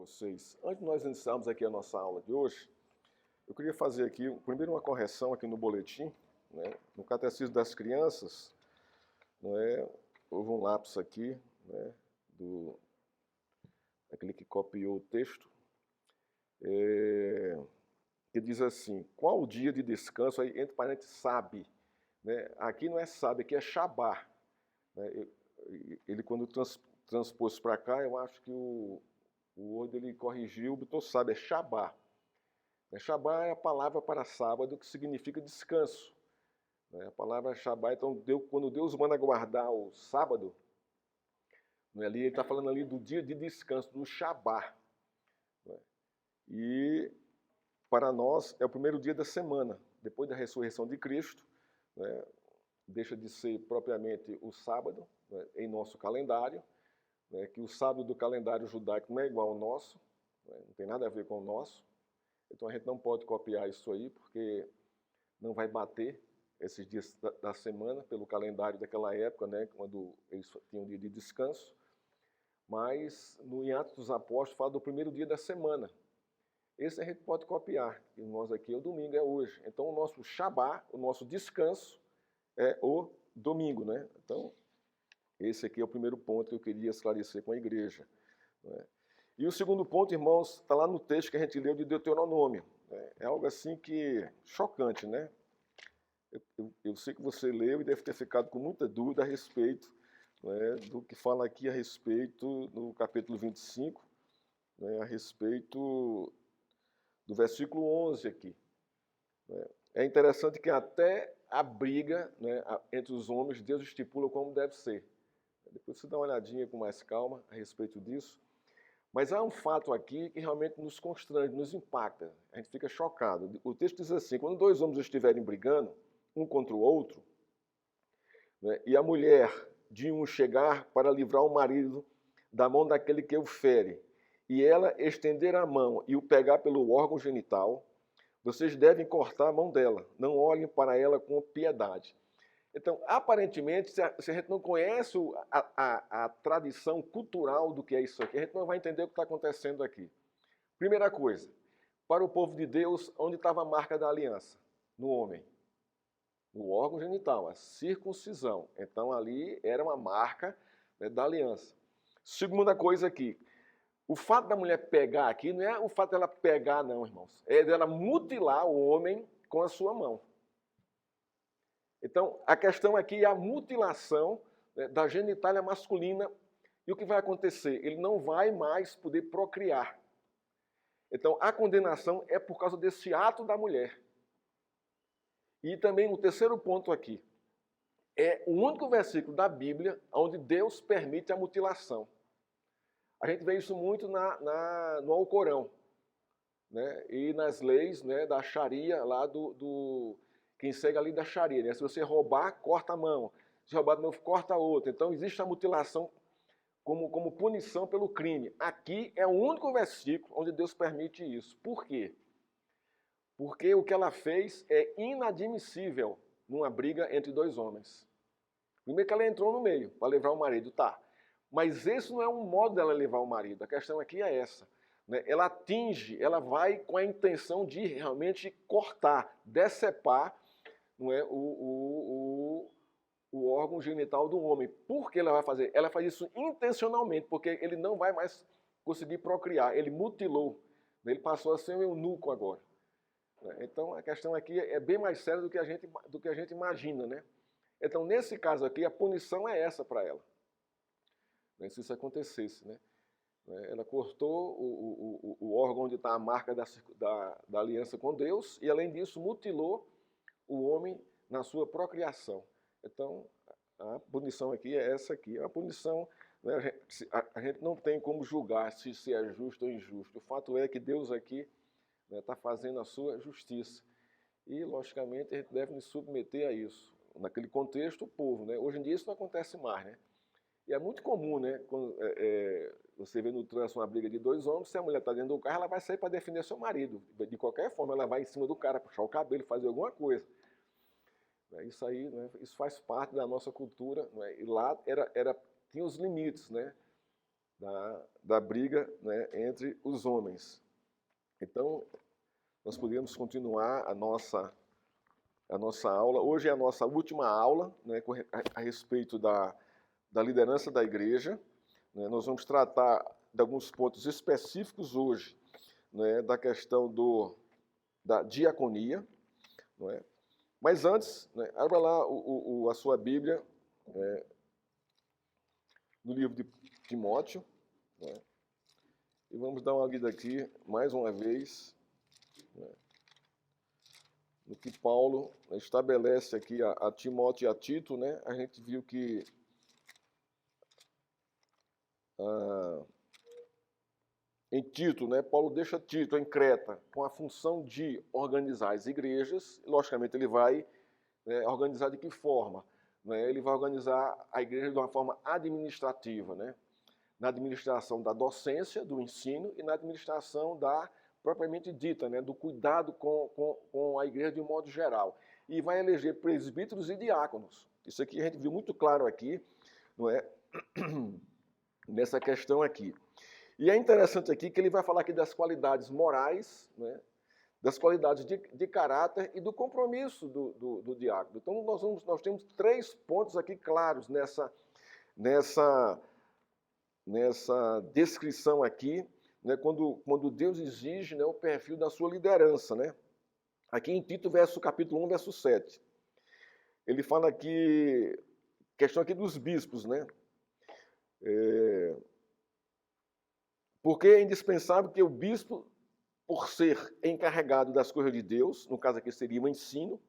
vocês. Antes de nós iniciarmos aqui a nossa aula de hoje, eu queria fazer aqui, primeiro, uma correção aqui no boletim, né? No Catecismo das Crianças, houve um lapso aqui, né, daquele que copiou o texto, que diz assim: qual o dia de descanso, aí entre parênteses, sabe, né? Aqui não é sabe, aqui é Shabá, né? Ele, quando transpôs para cá, eu acho que o Word ele corrigiu, botou sabe, é Shabá. Shabá é a palavra para sábado, que significa descanso. A palavra Shabá, então, quando Deus manda guardar o sábado, ali, ele está falando ali do dia de descanso, do Shabá. E para nós é o primeiro dia da semana, depois da ressurreição de Cristo, deixa de ser propriamente o sábado, em nosso calendário, que o sábado do calendário judaico não é igual ao nosso, não tem nada a ver com o nosso. Então a gente não pode copiar isso aí, porque não vai bater esses dias da semana pelo calendário daquela época, quando eles tinham um dia de descanso. Mas em Atos dos Apóstolos fala do primeiro dia da semana. Esse a gente pode copiar, e nós aqui o domingo é hoje. Então o nosso Shabá, o nosso descanso, é o domingo, né? Então esse aqui é o primeiro ponto que eu queria esclarecer com a igreja. E o segundo ponto, irmãos, está lá no texto que a gente leu de Deuteronômio. É algo assim que chocante, né? Eu sei que você leu e deve ter ficado com muita dúvida a respeito, do que fala aqui a respeito, no capítulo 25, a respeito do versículo 11 aqui. É interessante que até a briga, entre os homens, Deus estipula como deve ser. Depois você dá uma olhadinha com mais calma a respeito disso. Mas há um fato aqui que realmente nos constrange, nos impacta. A gente fica chocado. O texto diz assim: quando dois homens estiverem brigando, um contra o outro, e a mulher de um chegar para livrar o marido da mão daquele que o fere, e ela estender a mão e o pegar pelo órgão genital, vocês devem cortar a mão dela. Não olhem para ela com piedade. Então, aparentemente, se a gente não conhece a tradição cultural do que é isso aqui, a gente não vai entender o que está acontecendo aqui. Primeira coisa, para o povo de Deus, onde estava a marca da aliança? No homem. No órgão genital, a circuncisão. Então, ali era uma marca, da aliança. Segunda coisa aqui, o fato da mulher pegar aqui não é o fato dela pegar, não, irmãos. É dela mutilar o homem com a sua mão. Então, a questão aqui é a mutilação, da genitália masculina. E o que vai acontecer? Ele não vai mais poder procriar. Então, a condenação é por causa desse ato da mulher. E também o terceiro ponto aqui. É o único versículo da Bíblia onde Deus permite a mutilação. A gente vê isso muito no Alcorão, e nas leis, da Sharia, lá quem segue a lei da Sharia. Se você roubar, corta a mão. Se roubar de novo, corta a outra. Então existe a mutilação como punição pelo crime. Aqui é o único versículo onde Deus permite isso. Por quê? Porque o que ela fez é inadmissível numa briga entre dois homens. Primeiro que ela entrou no meio para levar o marido, tá. Mas esse não é um modo dela levar o marido. A questão aqui é essa. Ela atinge, ela vai com a intenção de realmente cortar, decepar, o órgão genital do homem. Por que ela vai fazer? Ela faz isso intencionalmente, porque ele não vai mais conseguir procriar. Ele mutilou. Ele passou a ser um eunuco agora. Então, a questão aqui é bem mais séria do que a gente imagina, Então, nesse caso aqui, a punição é essa para ela. Se isso acontecesse, Ela cortou o órgão onde está a marca da aliança com Deus e, além disso, mutilou o homem na sua procriação. Então, a punição aqui é essa aqui. É uma punição, a gente não tem como julgar se é justo ou injusto. O fato é que Deus aqui está fazendo a sua justiça. E, logicamente, a gente deve nos submeter a isso. Naquele contexto, o povo. Hoje em dia isso não acontece mais, E é muito comum, quando você vê no trânsito uma briga de dois homens, se a mulher está dentro do carro, ela vai sair para defender seu marido. De qualquer forma, ela vai em cima do cara, puxar o cabelo, fazer alguma coisa. Isso aí, isso faz parte da nossa cultura. E lá tinha os limites, da briga, né, entre os homens. Então, nós podemos continuar a nossa aula. Hoje é a nossa última aula, né, a respeito da liderança da igreja. Né? Nós vamos tratar de alguns pontos específicos hoje, né, da questão da diaconia. Não é? Mas antes, né, abra lá a sua Bíblia, né, no livro de Timóteo, né, e vamos dar uma lida aqui, mais uma vez, né, no que Paulo estabelece aqui a Timóteo e a Tito. Né, a gente viu que em Tito, né, Paulo deixa Tito em Creta com a função de organizar as igrejas. Logicamente, ele vai organizar de que forma? Né? Ele vai organizar a igreja de uma forma administrativa, né? Na administração da docência, do ensino, e na administração da propriamente dita, né, do cuidado com a igreja de um modo geral. E vai eleger presbíteros e diáconos. Isso aqui a gente viu muito claro aqui, não é? Nessa questão aqui. E é interessante aqui que ele vai falar aqui das qualidades morais, né, das qualidades de caráter e do compromisso do diácono. Então, nós temos 3 pontos aqui claros nessa descrição aqui, né, quando Deus exige, né, o perfil da sua liderança. Né? Aqui em Tito, capítulo 1, verso 7. Ele fala aqui, questão aqui dos bispos, né? Porque é indispensável que o bispo, por ser encarregado das coisas de Deus, no caso aqui seria o ensino,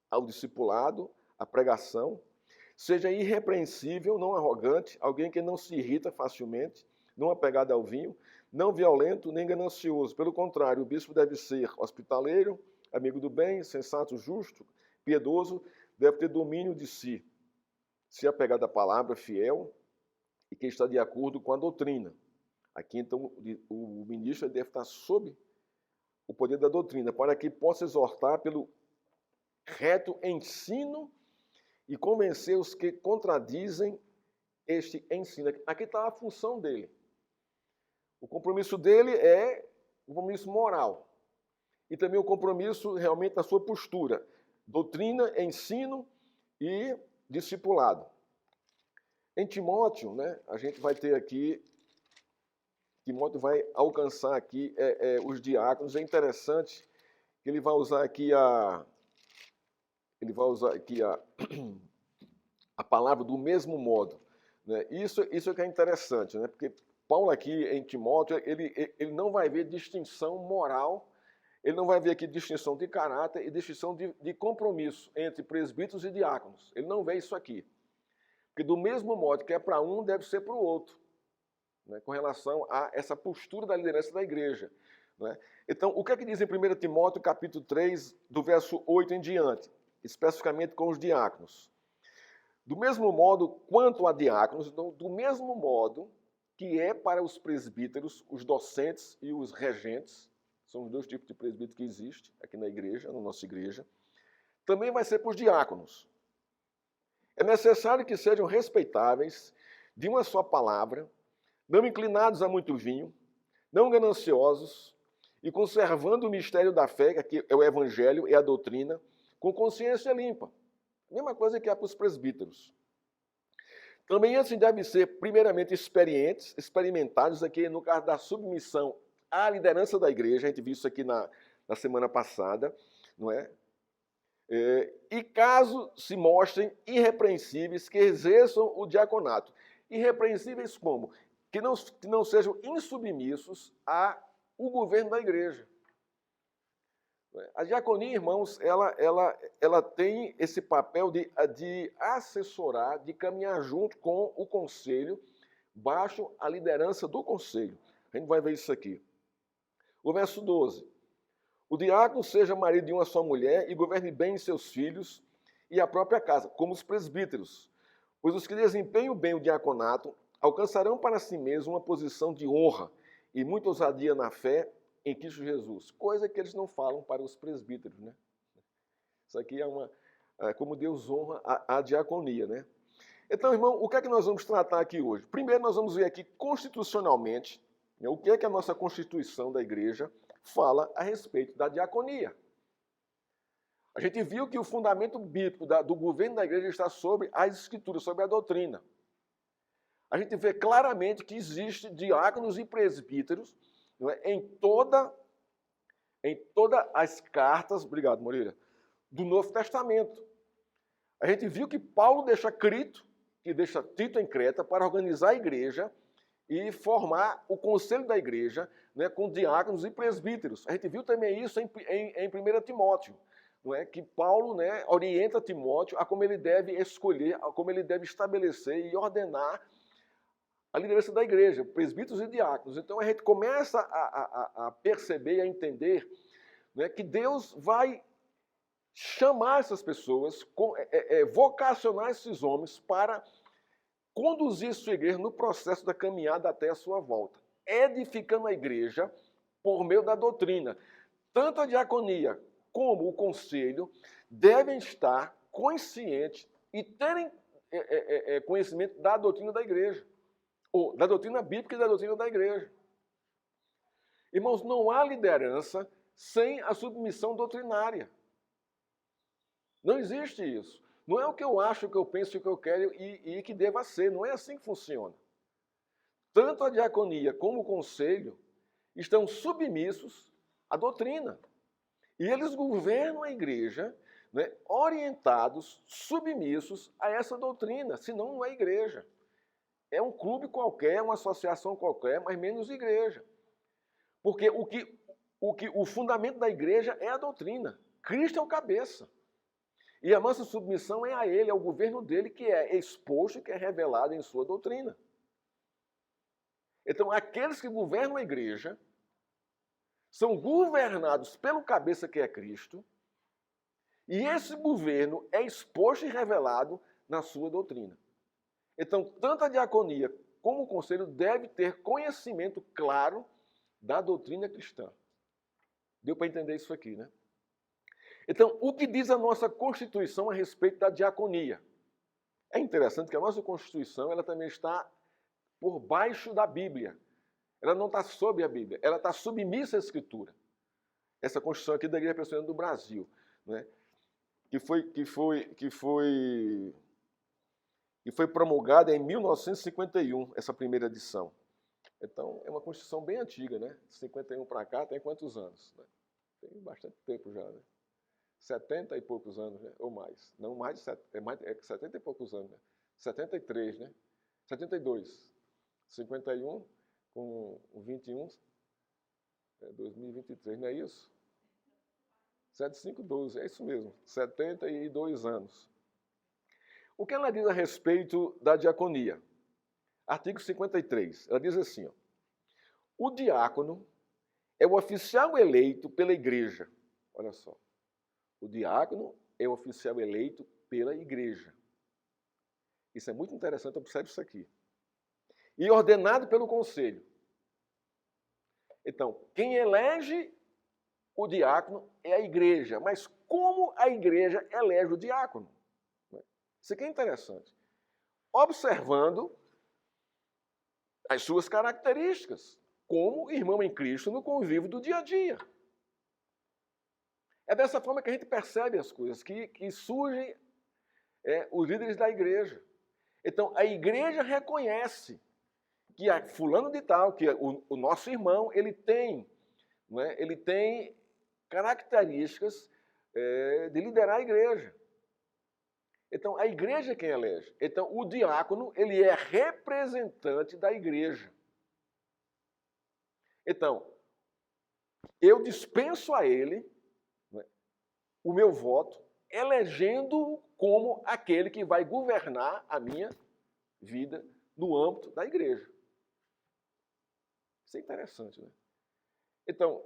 ao discipulado, a pregação, seja irrepreensível, não arrogante, alguém que não se irrita facilmente, não apegado ao vinho, não violento nem ganancioso. Pelo contrário, o bispo deve ser hospitaleiro, amigo do bem, sensato, justo, piedoso, deve ter domínio de si, se apegado à palavra, fiel e que está de acordo com a doutrina. Aqui, então, o ministro deve estar sob o poder da doutrina, para que possa exortar pelo reto ensino e convencer os que contradizem este ensino. Aqui está a função dele. O compromisso dele é o compromisso moral. E também o compromisso realmente da sua postura. Doutrina, ensino e discipulado. Em Timóteo, né, a gente vai ter aqui, Timóteo vai alcançar aqui os diáconos. É interessante que ele vai usar aqui a palavra do mesmo modo. Né? Isso que é interessante, né? Porque Paulo aqui em Timóteo, ele não vai ver distinção moral, ele não vai ver aqui distinção de caráter e distinção de compromisso entre presbíteros e diáconos. Ele não vê isso aqui. Porque do mesmo modo que é para um, deve ser para o outro. Né, com relação a essa postura da liderança da igreja. Né? Então, o que é que diz em 1 Timóteo, capítulo 3, do verso 8 em diante, especificamente com os diáconos? Do mesmo modo, quanto a diáconos, do mesmo modo que é para os presbíteros, os docentes e os regentes, são os 2 tipos de presbíteros que existem aqui na igreja, na nossa igreja, também vai ser para os diáconos. É necessário que sejam respeitáveis, de uma só palavra, não inclinados a muito vinho, não gananciosos, e conservando o mistério da fé, que aqui é o evangelho e a doutrina, com consciência limpa. Mesma coisa que é para os presbíteros. Também assim devem ser, primeiramente, experimentados aqui no caso da submissão à liderança da igreja. A gente viu isso aqui na semana passada, não é? E caso se mostrem irrepreensíveis, que exerçam o diaconato. Irrepreensíveis como? Que não sejam insubmissos ao governo da igreja. A diaconia, irmãos, ela tem esse papel de assessorar, de caminhar junto com o conselho, baixo a liderança do conselho. A gente vai ver isso aqui. O verso 12. O diácono seja marido de uma só mulher e governe bem seus filhos e a própria casa, como os presbíteros. Pois os que desempenham bem o diaconato alcançarão para si mesmos uma posição de honra e muita ousadia na fé em Cristo Jesus. Coisa que eles não falam para os presbíteros, né? Isso aqui é como Deus honra a diaconia, né? Então, irmão, o que é que nós vamos tratar aqui hoje? Primeiro, nós vamos ver aqui constitucionalmente, né, o que é que a nossa Constituição da Igreja fala a respeito da diaconia. A gente viu que o fundamento bíblico do governo da Igreja está sobre as Escrituras, sobre a doutrina. A gente vê claramente que existe diáconos e presbíteros, não é, em todas as cartas, obrigado, Moreira, do Novo Testamento. A gente viu que Paulo deixa Tito em Creta para organizar a igreja e formar o conselho da igreja, né, com diáconos e presbíteros. A gente viu também isso em 1 Timóteo, não é, que Paulo, né, orienta Timóteo a como ele deve escolher, a como ele deve estabelecer e ordenar a liderança da igreja, presbíteros e diáconos. Então a gente começa a perceber e a entender, né, que Deus vai chamar essas pessoas, vocacionar esses homens para conduzir sua igreja no processo da caminhada até a sua volta, edificando a igreja por meio da doutrina. Tanto a diaconia como o conselho devem estar conscientes e terem conhecimento da doutrina da igreja, ou da doutrina bíblica e da doutrina da igreja. Irmãos, não há liderança sem a submissão doutrinária. Não existe isso. Não é o que eu acho, o que eu penso, o que eu quero e que deva ser. Não é assim que funciona. Tanto a diaconia como o conselho estão submissos à doutrina. E eles governam a igreja, né, orientados, submissos a essa doutrina. Senão não é igreja. É um clube qualquer, uma associação qualquer, mas menos igreja. Porque o fundamento da igreja é a doutrina. Cristo é o cabeça. E a nossa submissão é a ele, ao governo dele, que é exposto, que é revelado em sua doutrina. Então, aqueles que governam a igreja são governados pelo cabeça que é Cristo, e esse governo é exposto e revelado na sua doutrina. Então, tanto a diaconia como o conselho deve ter conhecimento claro da doutrina cristã. Deu para entender isso aqui, né? Então, o que diz a nossa Constituição a respeito da diaconia? É interessante que a nossa Constituição ela também está por baixo da Bíblia. Ela não está sob a Bíblia, ela está submissa à Escritura. Essa Constituição aqui da Igreja Presbiteriana do Brasil, né? que foi promulgada em 1951, essa primeira edição. Então, é uma Constituição bem antiga, né? De 51 para cá, tem quantos anos? Né? Tem bastante tempo já, né? 70 e poucos anos, né? Ou mais. Não, mais de 70 e poucos anos, né? 73, né? 72. 51 com 21, 2023, não é isso? 7512, é isso mesmo, 72 anos. O que ela diz a respeito da diaconia? Artigo 53, ela diz assim, ó, o diácono é o oficial eleito pela igreja. Olha só. O diácono é o oficial eleito pela igreja. Isso é muito interessante, observe isso aqui. E ordenado pelo conselho. Então, quem elege o diácono é a igreja. Mas como a igreja elege o diácono? Isso aqui é interessante. Observando as suas características, como irmão em Cristo no convívio do dia a dia. É dessa forma que a gente percebe as coisas, que surgem os líderes da igreja. Então, a igreja reconhece que fulano de tal, que o nosso irmão, ele tem características de liderar a igreja. Então, a igreja é quem elege. Então, o diácono, ele é representante da igreja. Então, eu dispenso a ele o meu voto, elegendo-o como aquele que vai governar a minha vida no âmbito da igreja. Isso é interessante, né? Então,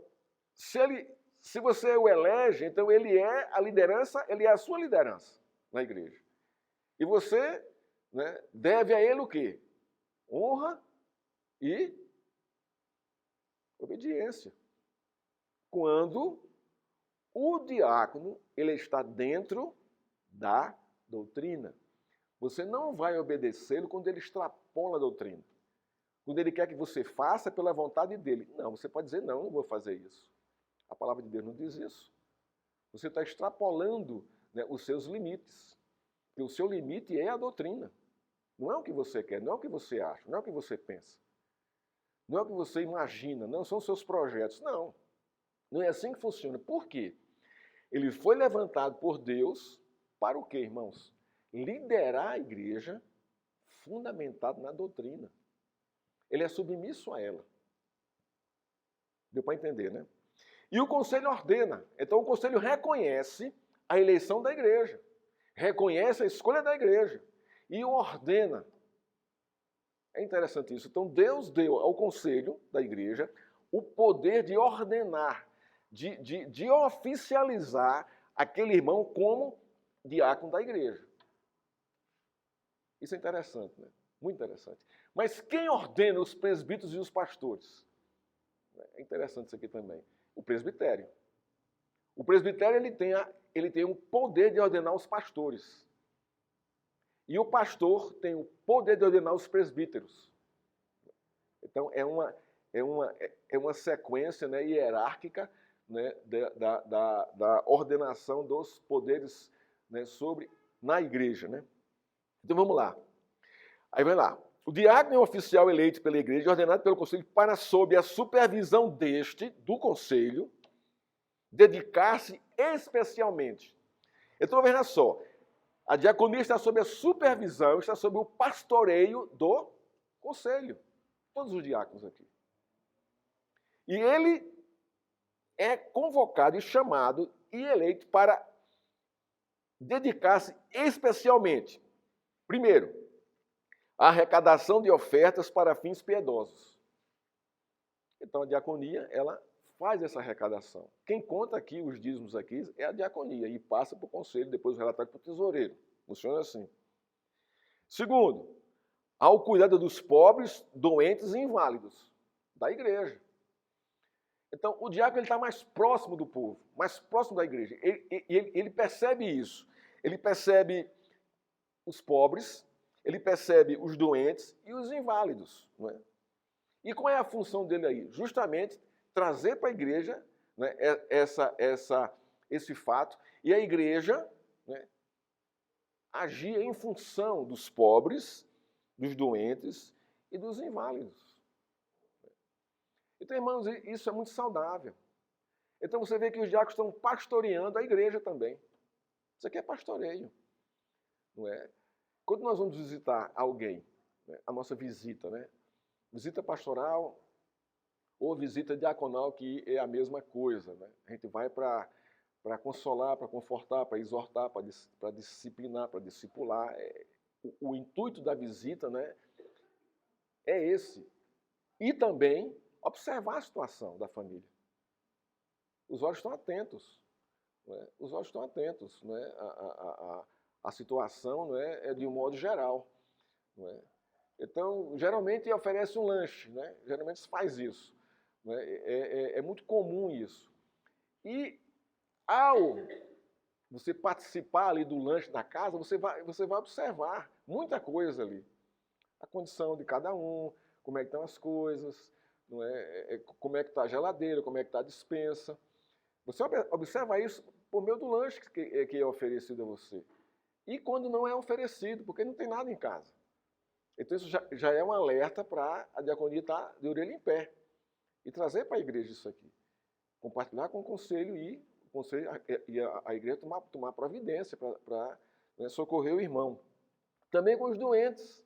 se você o elege, então ele é a liderança, ele é a sua liderança na igreja. E você, né, deve a ele o quê? Honra e obediência. Quando o diácono ele está dentro da doutrina. Você não vai obedecê-lo quando ele extrapola a doutrina. Quando ele quer que você faça pela vontade dele. Não, você pode dizer, não vou fazer isso. A palavra de Deus não diz isso. Você está extrapolando, né, os seus limites. Porque o seu limite é a doutrina. Não é o que você quer, não é o que você acha, não é o que você pensa. Não é o que você imagina, não são os seus projetos. Não. Não é assim que funciona. Por quê? Ele foi levantado por Deus para o quê, irmãos? Liderar a igreja fundamentado na doutrina. Ele é submisso a ela. Deu para entender, né? E o conselho ordena. Então o conselho reconhece a eleição da igreja. Reconhece a escolha da igreja. E ordena. É interessante isso. Então Deus deu ao conselho da igreja o poder de ordenar, de oficializar aquele irmão como diácono da igreja. Isso é interessante, né? Muito interessante. Mas quem ordena os presbíteros e os pastores? É interessante isso aqui também. O presbitério. O presbitério ele tem o poder de ordenar os pastores. E o pastor tem o poder de ordenar os presbíteros. Então é uma sequência, né, hierárquica, né, da ordenação dos poderes, né, na igreja. Né? Então vamos lá. Aí vai lá. O diácono é o oficial eleito pela igreja, ordenado pelo conselho para, sob a supervisão do conselho, dedicar-se especialmente. Então, veja só, a diaconia está sob a supervisão, está sob o pastoreio do conselho. Todos os diáconos aqui. E ele é convocado e chamado e eleito para dedicar-se especialmente, primeiro, à arrecadação de ofertas para fins piedosos. Então a diaconia, ela faz essa arrecadação. Quem conta aqui os dízimos aqui é a diaconia e passa para o conselho, depois o relatório para o tesoureiro. Funciona assim. Segundo, ao cuidado dos pobres, doentes e inválidos da igreja. Então, o diácono está mais próximo do povo, mais próximo da igreja. Ele percebe isso. Ele percebe os pobres, ele percebe os doentes e os inválidos. Não é? E qual é a função dele aí? Justamente trazer para a igreja, né, esse fato e a igreja, né, agir em função dos pobres, dos doentes e dos inválidos. Então, irmãos, isso é muito saudável. Então você vê que os diáconos estão pastoreando a igreja também. Isso aqui é pastoreio. Não é? Quando nós vamos visitar alguém, né, a nossa visita, né, visita pastoral ou visita diaconal, que é a mesma coisa. Né? A gente vai para consolar, para confortar, para exortar, para disciplinar, para discipular. O intuito da visita, né, é esse. E também observar a situação da família. Os olhos estão atentos. Né? Os olhos estão atentos. Né? A situação, né, é de um modo geral. Né? Então, geralmente oferece um lanche. Né? Geralmente se faz isso. Né? É muito comum isso. E ao você participar ali do lanche da casa, você vai observar muita coisa ali. A condição de cada um, como é que estão as coisas, não é? Como é que está a geladeira, como é que está a despensa. Você observa isso por meio do lanche que é oferecido a você. E quando não é oferecido, porque não tem nada em casa. Então isso já é um alerta para a diaconia estar de orelha em pé. E trazer para a igreja isso aqui. Compartilhar com o conselho e a igreja tomar providência para né, socorrer o irmão. Também com os doentes.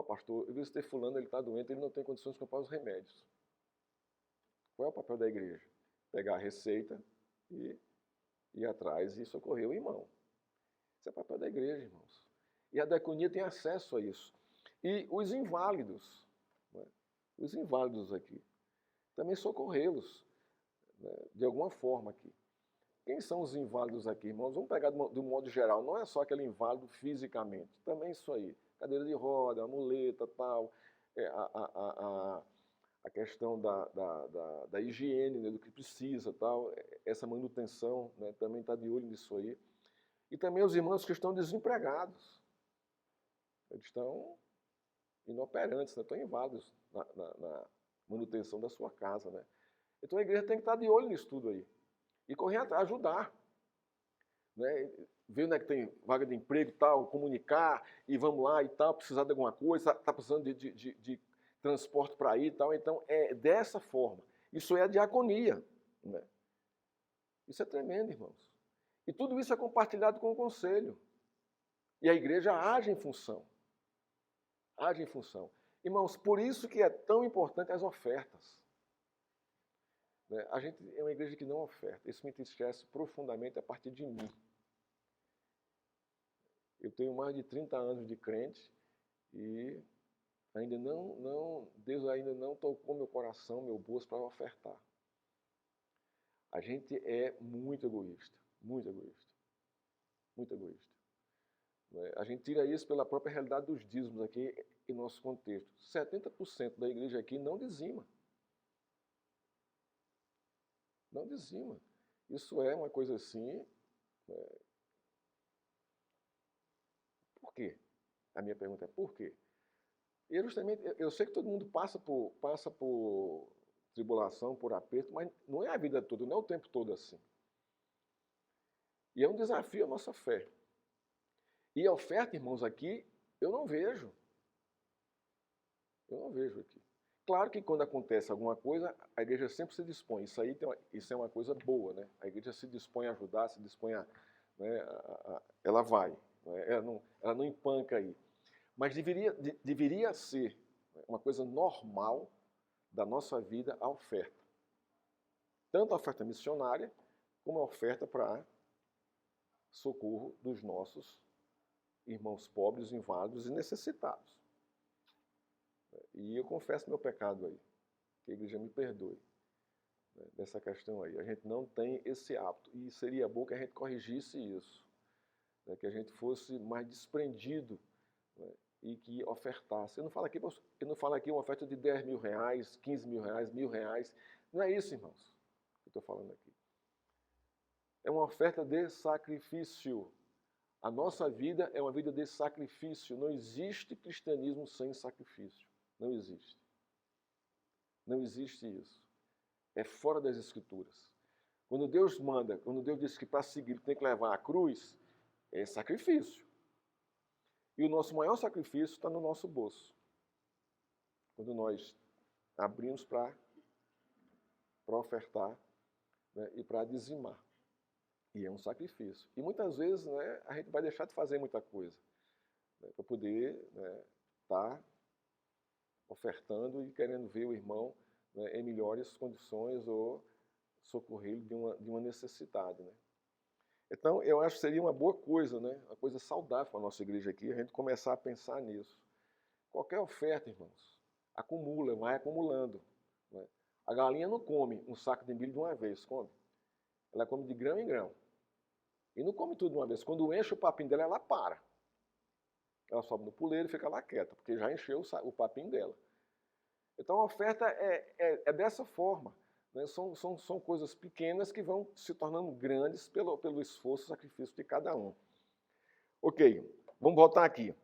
Pastor, eu visitei fulano, ele está doente, ele não tem condições de comprar os remédios. Qual é o papel da igreja? Pegar a receita e ir atrás e socorrer o irmão. Esse é o papel da igreja, irmãos. E a diaconia tem acesso a isso. E os inválidos, né? Os inválidos aqui, também socorrê-los, né, de alguma forma aqui. Quem são os inválidos aqui, irmãos? Vamos pegar de um modo geral, não é só aquele inválido fisicamente, também isso aí. Cadeira de roda, muleta, tal, a questão da higiene, né, do que precisa, tal, essa manutenção, né, também está de olho nisso aí. E também os irmãos que estão desempregados. Eles estão inoperantes, né? Estão inválidos na manutenção da sua casa, né? Então a igreja tem que estar de olho nisso tudo aí. E correr atrás, ajudar. Né? Ver onde é que tem vaga de emprego e tal, comunicar, e vamos lá e tal, precisar de alguma coisa, está precisando de transporte para ir e tal. Então é dessa forma. Isso é a diaconia. Né? Isso é tremendo, irmãos. E tudo isso é compartilhado com o conselho. E a igreja age em função. Age em função. Irmãos, por isso que é tão importante as ofertas. A gente é uma igreja que não oferta. Isso me entristece profundamente a partir de mim. Eu tenho mais de 30 anos de crente e ainda Deus ainda não tocou meu coração, meu bolso para ofertar. A gente é muito egoísta, muito egoísta, muito egoísta. A gente tira isso pela própria realidade dos dízimos aqui em nosso contexto. 70% da igreja aqui não dizima. Não dizima. Isso é uma coisa assim. Por quê? A minha pergunta é por quê? Eu sei que todo mundo passa por tribulação, por aperto, mas não é a vida toda, não é o tempo todo assim. E é um desafio a nossa fé. E a oferta, irmãos, aqui, eu não vejo. Eu não vejo aqui. Claro que quando acontece alguma coisa, a igreja sempre se dispõe. Isso é uma coisa boa, né? A igreja se dispõe a ajudar, se dispõe ela vai. Né? Ela não empanca aí. Mas deveria ser uma coisa normal da nossa vida a oferta. Tanto a oferta missionária, como a oferta para socorro dos nossos irmãos pobres, inválidos e necessitados. E eu confesso meu pecado aí, que a igreja me perdoe dessa questão aí. A gente não tem esse hábito e seria bom que a gente corrigisse isso, que a gente fosse mais desprendido e que ofertasse. Eu não falo aqui uma oferta de 10 mil reais, 15 mil reais, R$1.000. Não é isso, irmãos, que eu estou falando aqui. É uma oferta de sacrifício. A nossa vida é uma vida de sacrifício. Não existe cristianismo sem sacrifício. Não existe. Não existe isso. É fora das Escrituras. Quando Deus diz que para seguir tem que levar a cruz, é sacrifício. E o nosso maior sacrifício está no nosso bolso. Quando nós abrimos para ofertar, né, e para dizimar. E é um sacrifício. E muitas vezes, né, a gente vai deixar de fazer muita coisa, né, para poder estar ofertando e querendo ver o irmão, né, em melhores condições ou socorrê-lo de uma necessidade. Né? Então, eu acho que seria uma boa coisa, né, uma coisa saudável para a nossa igreja aqui, a gente começar a pensar nisso. Qualquer oferta, irmãos, acumula, vai acumulando. Né? A galinha não come um saco de milho de uma vez, come. Ela come de grão em grão. E não come tudo de uma vez. Quando enche o papinho dela, ela para. Ela sobe no puleiro e fica lá quieta, porque já encheu o papinho dela. Então a oferta é dessa forma. Né? São coisas pequenas que vão se tornando grandes pelo esforço e sacrifício de cada um. Ok, vamos voltar aqui.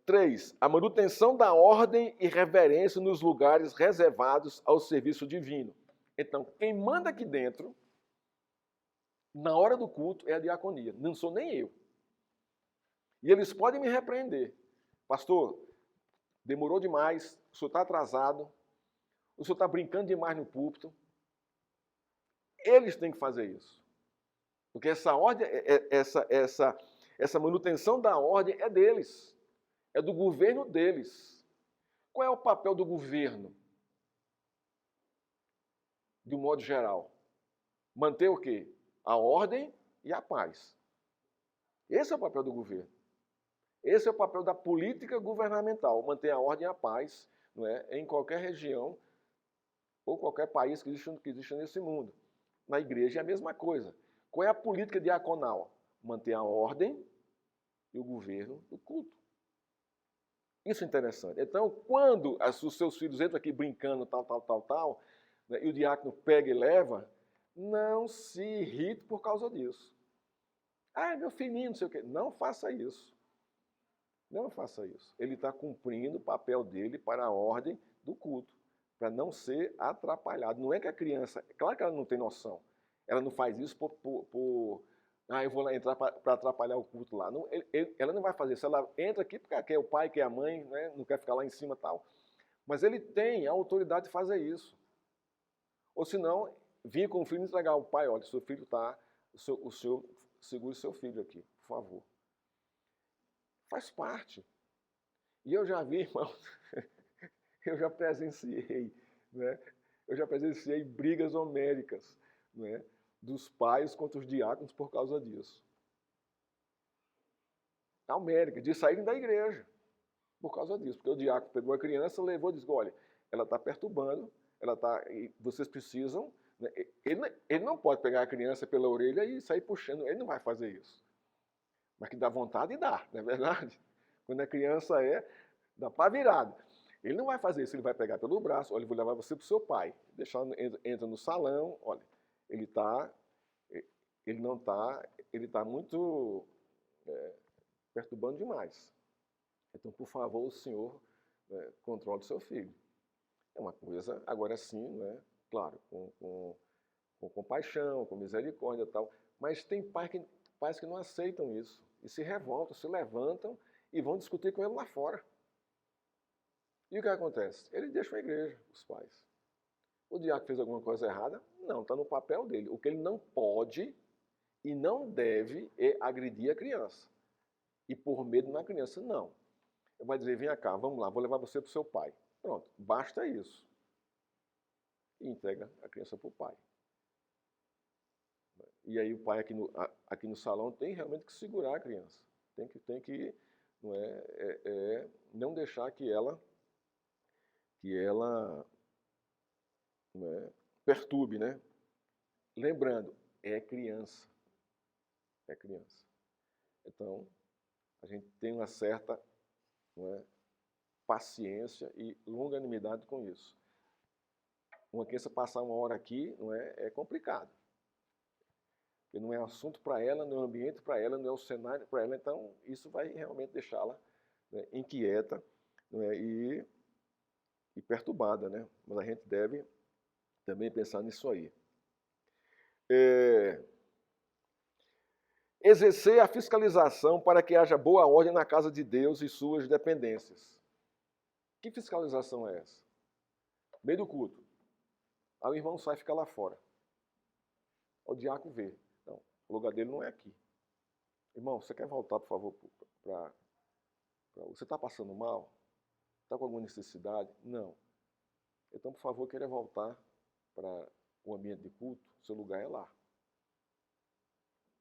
3. A manutenção da ordem e reverência nos lugares reservados ao serviço divino. Então, quem manda aqui dentro, na hora do culto, é a diaconia. Não sou nem eu. E eles podem me repreender. Pastor, demorou demais, o senhor está atrasado, o senhor está brincando demais no púlpito. Eles têm que fazer isso. Porque essa ordem, essa manutenção da ordem é deles. É do governo deles. Qual é o papel do governo? De um modo geral. Manter o quê? A ordem e a paz. Esse é o papel do governo. Esse é o papel da política governamental, manter a ordem e a paz, não é, em qualquer região ou qualquer país que existe nesse mundo. Na igreja é a mesma coisa. Qual é a política diaconal? Manter a ordem e o governo do culto. Isso é interessante. Então, quando os seus filhos entram aqui brincando, tal, né, e o diácono pega e leva, não se irrite por causa disso. Meu filhinho, não sei o quê. Não faça isso. Não faça isso. Ele está cumprindo o papel dele para a ordem do culto, para não ser atrapalhado. Não é que a criança, claro que ela não tem noção, ela não faz isso eu vou lá entrar para atrapalhar o culto lá. Não, ela não vai fazer isso. Ela entra aqui porque quer o pai, quer a mãe, né, não quer ficar lá em cima e tal. Mas ele tem a autoridade de fazer isso. Ou senão, vir com o filho e entregar ao pai, olha, seu filho está, o senhor segure seu filho aqui, por favor. Faz parte. E eu já vi, irmão, eu já presenciei, né? Eu já presenciei brigas homéricas, né, dos pais contra os diáconos por causa disso. Homérica, de saírem da igreja por causa disso. Porque o diácono pegou a criança, levou e disse, olha, ela está perturbando, vocês precisam... Né? Ele não pode pegar a criança pela orelha e sair puxando, ele não vai fazer isso. Mas que dá vontade, dá, não é verdade? Quando a criança dá para virada. Ele não vai fazer isso, ele vai pegar pelo braço, olha, eu vou levar você para o seu pai. Entra no salão, olha, ele está muito perturbando demais. Então, por favor, o senhor controle o seu filho. É uma coisa, agora sim, né, claro, com compaixão, com misericórdia e tal, mas tem pais que não aceitam isso e se revoltam, se levantam e vão discutir com ele lá fora. E o que acontece? Ele deixa a igreja, os pais. O diácono fez alguma coisa errada? Não, está no papel dele. O que ele não pode e não deve é agredir a criança. E por medo na criança, não. Ele vai dizer, vem cá, vamos lá, vou levar você para o seu pai. Pronto, basta isso. E entrega a criança para o pai. E aí o pai aqui no salão tem realmente que segurar a criança. Tem que não deixar que ela perturbe, né? Lembrando, é criança. É criança. Então, a gente tem uma certa paciência e longanimidade com isso. Uma criança passar uma hora aqui é complicado. Porque não é assunto para ela, não é ambiente para ela, não é o cenário para ela. Então, isso vai realmente deixá-la inquieta e perturbada, né? Mas a gente deve também pensar nisso aí. Exercer a fiscalização para que haja boa ordem na casa de Deus e suas dependências. Que fiscalização é essa? Meio do culto. Aí o irmão sai e fica lá fora. O diácono vê. Não, o lugar dele não é aqui. Irmão, você quer voltar, por favor, para... Você está passando mal? Está com alguma necessidade? Não. Então, por favor, queira voltar para o ambiente de culto, seu lugar é lá.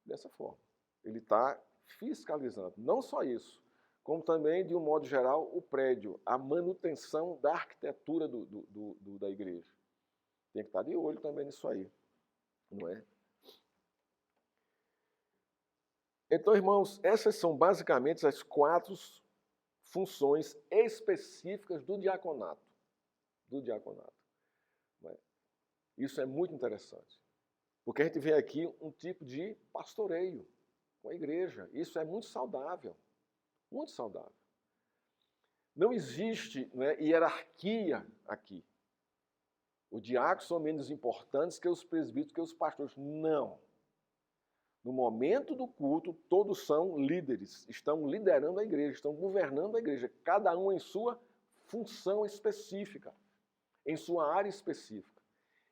Dessa forma. Ele está fiscalizando. Não só isso, como também, de um modo geral, o prédio, a manutenção da arquitetura da igreja. Tem que estar de olho também nisso aí. Não é? Então, irmãos, essas são basicamente as 4 funções específicas do diaconato. Isso é muito interessante. Porque a gente vê aqui um tipo de pastoreio com a igreja. Isso é muito saudável. Muito saudável. Não existe hierarquia aqui. Os diáconos são menos importantes que os presbíteros, que os pastores. Não. No momento do culto, todos são líderes, estão liderando a igreja, estão governando a igreja, cada um em sua função específica, em sua área específica.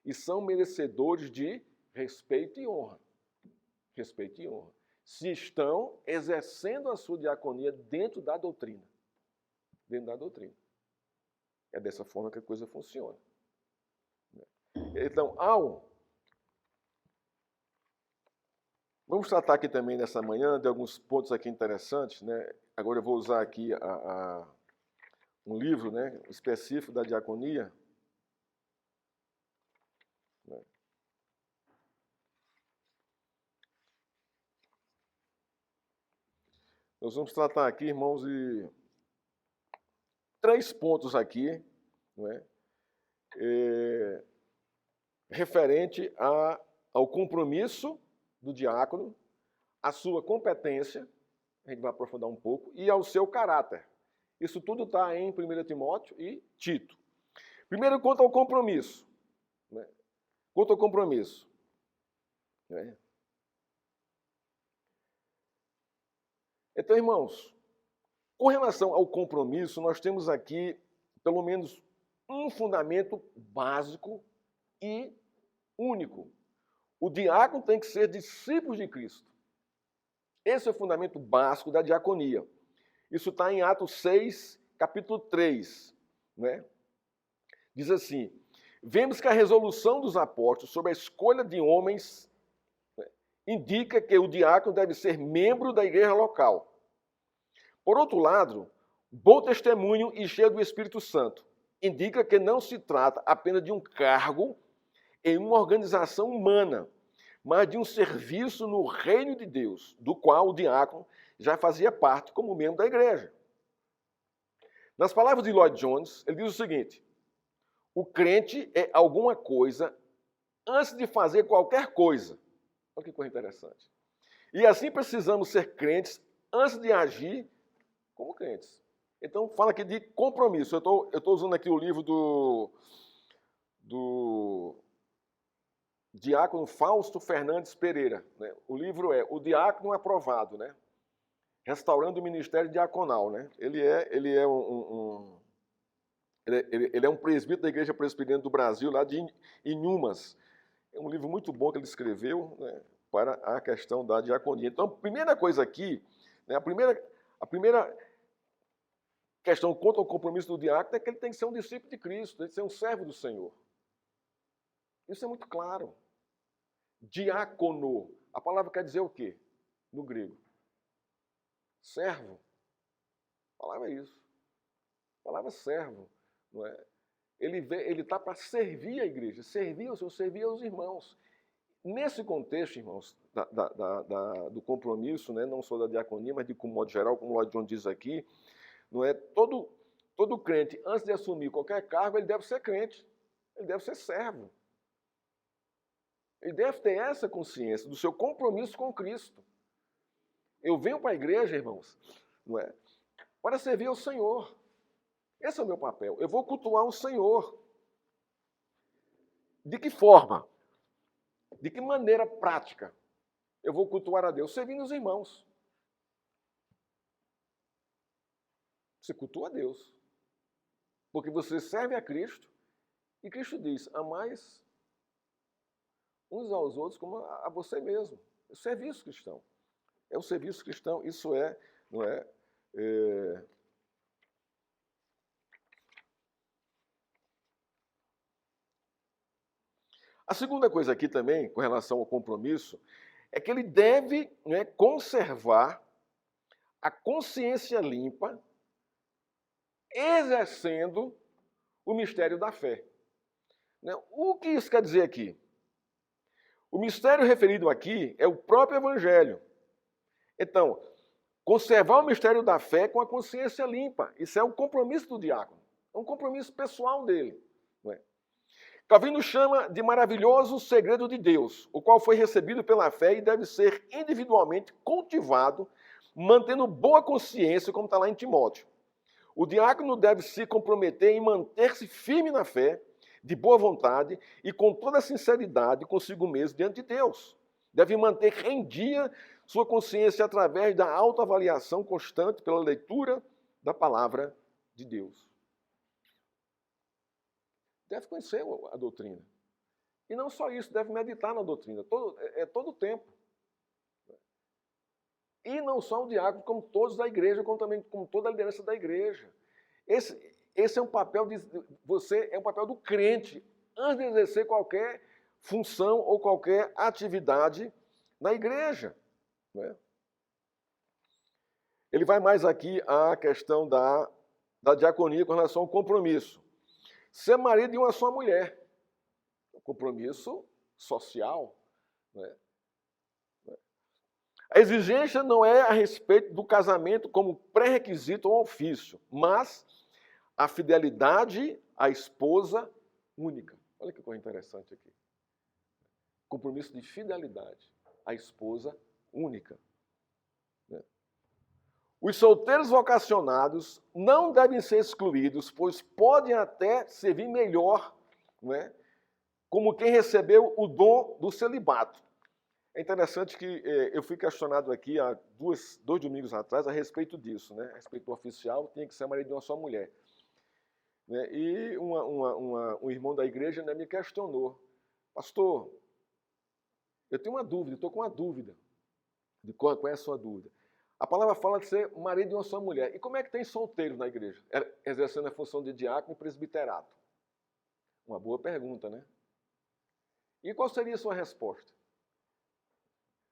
E são merecedores de respeito e honra. Respeito e honra. Se estão exercendo a sua diaconia dentro da doutrina. Dentro da doutrina. É dessa forma que a coisa funciona. Então, vamos tratar aqui também nessa manhã de alguns pontos aqui interessantes, né? Agora eu vou usar aqui um livro, né, específico da diaconia. Nós vamos tratar aqui, irmãos, de 3 pontos aqui, não é? Referente ao compromisso do diácono, à sua competência, a gente vai aprofundar um pouco, e ao seu caráter. Isso tudo está em 1 Timóteo e Tito. Primeiro, quanto ao compromisso. Né? Quanto ao compromisso. Né? Então, irmãos, com relação ao compromisso, nós temos aqui, pelo menos, um fundamento básico e único. O diácono tem que ser discípulo de Cristo. Esse é o fundamento básico da diaconia. Isso está em Atos 6, capítulo 3. Né? Diz assim: vemos que a resolução dos apóstolos sobre a escolha de homens, né, indica que o diácono deve ser membro da igreja local. Por outro lado, bom testemunho e cheio do Espírito Santo indica que não se trata apenas de um cargo em uma organização humana, mas de um serviço no reino de Deus, do qual o diácono já fazia parte como membro da igreja. Nas palavras de Lloyd Jones, ele diz o seguinte: o crente é alguma coisa antes de fazer qualquer coisa. Olha que coisa interessante. E assim precisamos ser crentes antes de agir como crentes. Então, fala aqui de compromisso. Eu estou usando aqui o livro do diácono Fausto Fernandes Pereira. Né? O livro é O Diácono Aprovado, né? Restaurando o Ministério Diaconal. Né? Ele é um presbítero da Igreja Presbiteriana do Brasil, lá de Inhumas. É um livro muito bom que ele escreveu, né, para a questão da diaconia. Então, a primeira coisa aqui, né, a primeira questão quanto ao compromisso do diácono é que ele tem que ser um discípulo de Cristo, tem que ser um servo do Senhor. Isso é muito claro. Diácono, a palavra quer dizer o quê? No grego. Servo. A palavra é isso. A palavra servo. Não é? Ele está para servir a igreja, servir ao Senhor, servir aos irmãos. Nesse contexto, irmãos, do compromisso, né, não só da diaconia, mas de modo geral, como o Lloyd Jones diz aqui, não é? Todo crente, antes de assumir qualquer cargo, ele deve ser crente, ele deve ser servo. Ele deve ter essa consciência do seu compromisso com Cristo. Eu venho para a igreja, irmãos, não é? Para servir ao Senhor. Esse é o meu papel. Eu vou cultuar o Senhor. De que forma? De que maneira prática eu vou cultuar a Deus? Servindo os irmãos. Você cultua a Deus. Porque você serve a Cristo. E Cristo diz: amais uns aos outros como a você mesmo. É o serviço cristão. É o serviço cristão. Isso é, não é? A segunda coisa aqui também, com relação ao compromisso, é que ele deve, né, conservar a consciência limpa, exercendo o mistério da fé. O que isso quer dizer aqui? O mistério referido aqui é o próprio Evangelho. Então, conservar o mistério da fé com a consciência limpa. Isso é um compromisso do diácono. É um compromisso pessoal dele. Não é? Calvino chama de maravilhoso segredo de Deus, o qual foi recebido pela fé e deve ser individualmente cultivado, mantendo boa consciência, como está lá em Timóteo. O diácono deve se comprometer em manter-se firme na fé, de boa vontade e com toda a sinceridade consigo mesmo diante de Deus. Deve manter em dia sua consciência através da autoavaliação constante pela leitura da palavra de Deus. Deve conhecer a doutrina. E não só isso, deve meditar na doutrina, todo o tempo. E não só o diácono, como todos da igreja, como também como toda a liderança da igreja. Esse é um papel é um papel do crente, antes de exercer qualquer função ou qualquer atividade na igreja. Né? Ele vai mais aqui à questão da diaconia com relação ao compromisso. Ser marido de uma só mulher. Um compromisso social. Né? A exigência não é a respeito do casamento como pré-requisito ou ofício, mas a fidelidade à esposa única. Olha que coisa interessante aqui. Compromisso de fidelidade à esposa única. Os solteiros vocacionados não devem ser excluídos, pois podem até servir melhor, não é? Como quem recebeu o dom do celibato. É interessante que eu fui questionado aqui há dois domingos atrás a respeito disso, né? A respeito do oficial, tinha que ser marido de uma só mulher. Né? E um irmão da igreja, né, me questionou: pastor, eu tenho uma dúvida, estou com uma dúvida. De qual é a sua dúvida? A palavra fala de ser marido de uma só mulher. E como é que tem solteiros na igreja, exercendo a função de diácono e presbiterato? Uma boa pergunta, né? E qual seria a sua resposta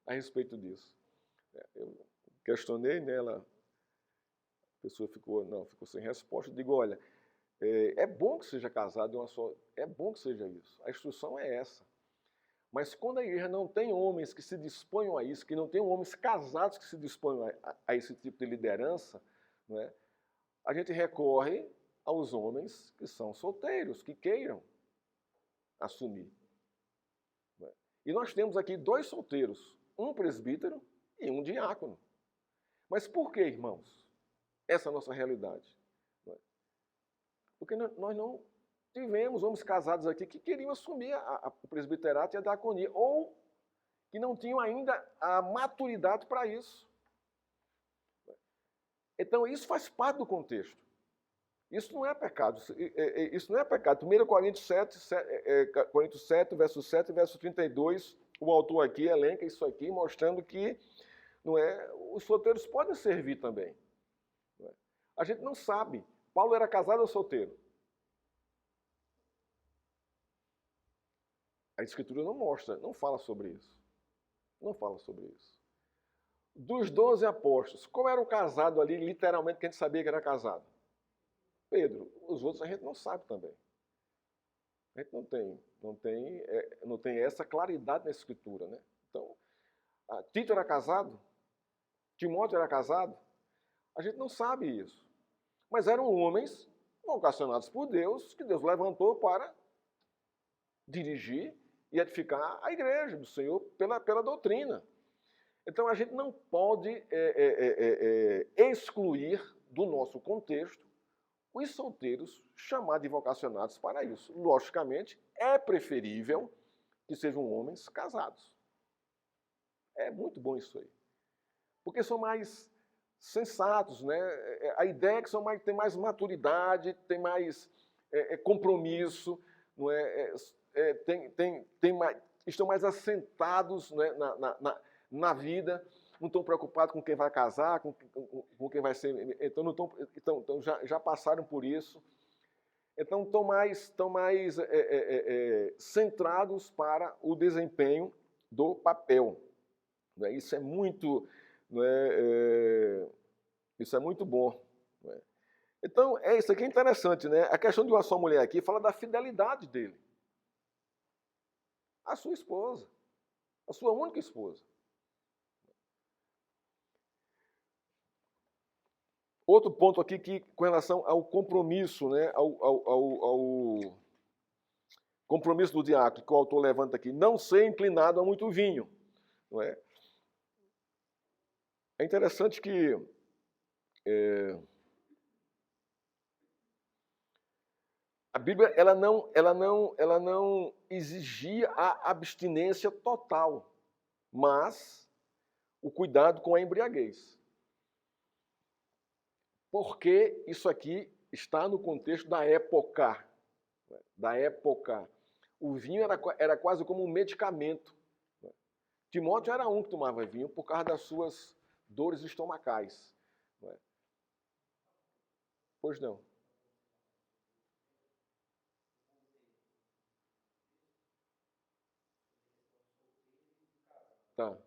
a respeito disso? Eu questionei nela, a pessoa ficou sem resposta. Eu digo: olha, é bom que seja casado de uma só, é bom que seja isso. A instrução é essa. Mas quando a igreja não tem homens que se disponham a isso, que não tem homens casados que se disponham a esse tipo de liderança, não é? A gente recorre aos homens que são solteiros, que queiram assumir. Não é? E nós temos aqui 2 solteiros, um presbítero e um diácono. Mas por que, irmãos, essa é a nossa realidade? Não é? Porque nós não tivemos homens casados aqui que queriam assumir o presbiterato e a diaconia, ou que não tinham ainda a maturidade para isso. Então, isso faz parte do contexto. Isso não é pecado. Isso não é pecado. 1 Coríntios 7, verso 7 e verso 32, o autor aqui elenca isso aqui, mostrando que não é, os solteiros podem servir também. Não é? A gente não sabe. Paulo era casado ou solteiro? A Escritura não mostra, não fala sobre isso. Não fala sobre isso. Dos 12 apóstolos, qual era o casado ali, literalmente, que a gente sabia que era casado? Pedro. Os outros a gente não sabe também. A gente não tem essa claridade na Escritura, né? Então, Tito era casado? Timóteo era casado? A gente não sabe isso. Mas eram homens vocacionados por Deus, que Deus levantou para dirigir e edificar a igreja do Senhor pela doutrina. Então, a gente não pode excluir do nosso contexto os solteiros chamados de vocacionados para isso. Logicamente, é preferível que sejam homens casados. É muito bom isso aí. Porque são mais sensatos, né? A ideia é que têm mais maturidade, têm mais compromisso, não é? Estão mais assentados, né, na vida, não estão preocupados com quem vai casar, com quem vai ser. Então já passaram por isso. Então estão mais centrados para o desempenho do papel. Né? Isso é muito, isso é muito bom. Né? Então, isso aqui é interessante, né? A questão de uma só mulher aqui fala da fidelidade dele. A sua esposa. A sua única esposa. Outro ponto aqui que, com relação ao compromisso, né? Ao compromisso do diácono, que o autor levanta aqui, não ser inclinado a muito vinho. Não é? É interessante que a Bíblia ela não exigia a abstinência total, mas o cuidado com a embriaguez. Porque isso aqui está no contexto da época. Da época. O vinho era quase como um medicamento. Timóteo era um que tomava vinho por causa das suas dores estomacais. Pois não. Tá.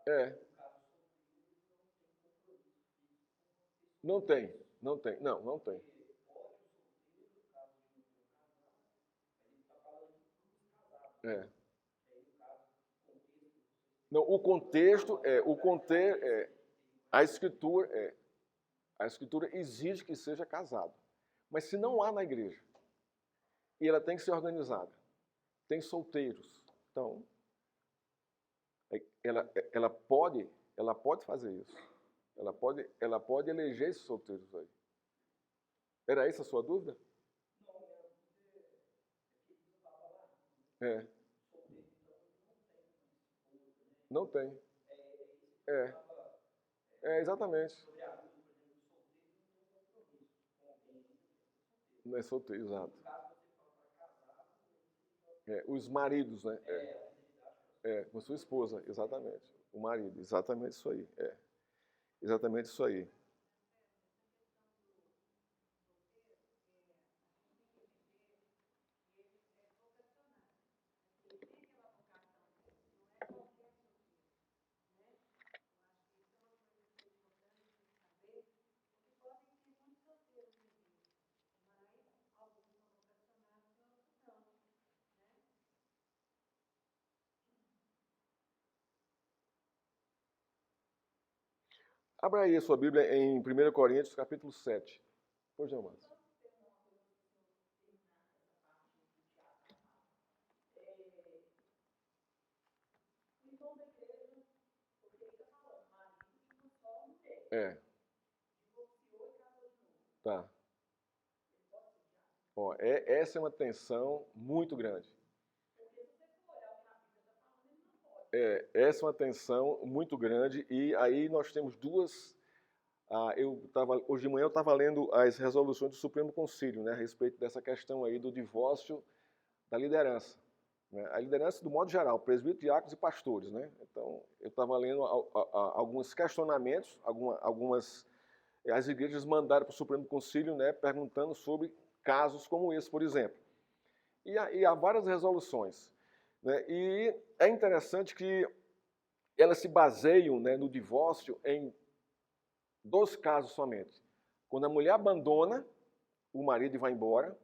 É. Não tem. Não tem. Não tem. É. Não, a escritura exige que seja casado. Mas se não há na igreja, e ela tem que ser organizada, tem solteiros, então, ela pode fazer isso. Ela pode eleger esses solteiros aí. Era essa a sua dúvida? É. Não tem. É. É, exatamente. Não é solteiro, exato. É, os maridos, né? Com sua esposa, exatamente. O marido, exatamente isso aí. Exatamente isso aí. Abra aí a sua Bíblia em 1 Coríntios, capítulo 7. Pois não, Márcio. É, tá. Ó, essa é uma tensão muito grande. Essa é uma tensão muito grande e aí nós temos duas. Hoje de manhã eu estava lendo as resoluções do Supremo Conselho, né, a respeito dessa questão aí do divórcio da liderança. Né, a liderança do modo geral, presbíteros, diáconos e pastores. Né? Então, eu estava lendo alguns questionamentos, as igrejas mandaram para o Supremo Conselho, né, perguntando sobre casos como esse, por exemplo. E há várias resoluções. Né, e é interessante que elas se baseiam, né, no divórcio em 2 casos somente. Quando a mulher abandona o marido e vai embora,